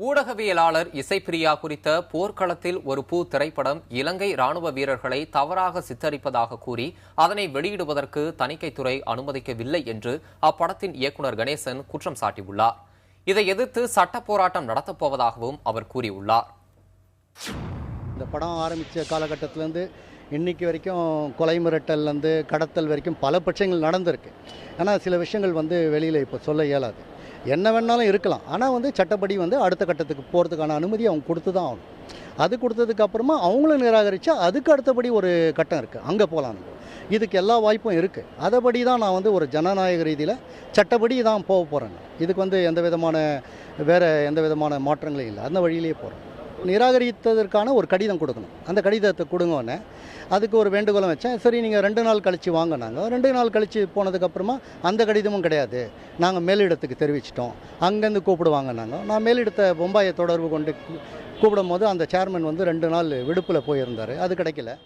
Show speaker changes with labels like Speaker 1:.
Speaker 1: ஊடகவியலாளர் இசைப்பிரியா குறித்த போர்க்களத்தில் ஒரு பூ திரைப்படம் இலங்கை ராணுவ வீரர்களை தவறாக சித்தரிப்பதாக கூறி அதனை வெளியிடுவதற்கு தணிக்கைத்துறை அனுமதிக்கவில்லை என்று அப்படத்தின் இயக்குநர் கணேசன் குற்றம் சாட்டியுள்ளார். இதை எதிர்த்து சட்ட போராட்டம் நடத்தப்போவதாகவும் அவர் கூறியுள்ளார்.
Speaker 2: இந்த படம் ஆரம்பித்த காலகட்டத்திலேருந்து இன்னைக்கு வரைக்கும் கொலை மிரட்டல்லேருந்து கடத்தல் வரைக்கும் பல பட்சங்கள் நடந்திருக்கு. ஆனால் சில விஷயங்கள் வெளியில் இப்போ சொல்ல இயலாது. என்ன வேணாலும் இருக்கலாம். ஆனால் சட்டப்படி அடுத்த கட்டத்துக்கு போகிறதுக்கான அனுமதி அவங்க கொடுத்து தான் ஆகணும். அது கொடுத்ததுக்கு அப்புறமா அவங்களும் நிராகரித்தா அதுக்கு அடுத்தபடி ஒரு கட்டம் இருக்குது, அங்கே போகலாம். இதுக்கு எல்லா வாய்ப்பும் இருக்குது. அதைப்படி தான் நான் ஒரு ஜனநாயக ரீதியில் சட்டப்படி தான் போக போகிறேங்க. இதுக்கு வேறு எந்த விதமான மாற்றங்களும் இல்லை. அந்த வழியிலேயே போகிறேன். நிராகரித்ததற்கான ஒரு கடிதம் கொடுக்கணும். அந்த கடிதத்தை கொடுங்கன்னு அதுக்கு ஒரு வேண்டுகோளம் வச்சேன். சரி, நீங்கள் 2 நாள் கழித்து வாங்க. நாங்கள் 2 நாள் கழித்து போனதுக்கப்புறமா அந்த கடிதமும் கிடையாது, நாங்கள் மேலிடத்துக்கு தெரிவிச்சிட்டோம், அங்கேருந்து கூப்பிடுவாங்க. நான் மேலிடத்தை பொம்பாயை தொடர்பு கொண்டு கூப்பிடும் போது அந்த சேர்மன் 2 நாள் விடுப்பில் போயிருந்தார். அது கிடைக்கல.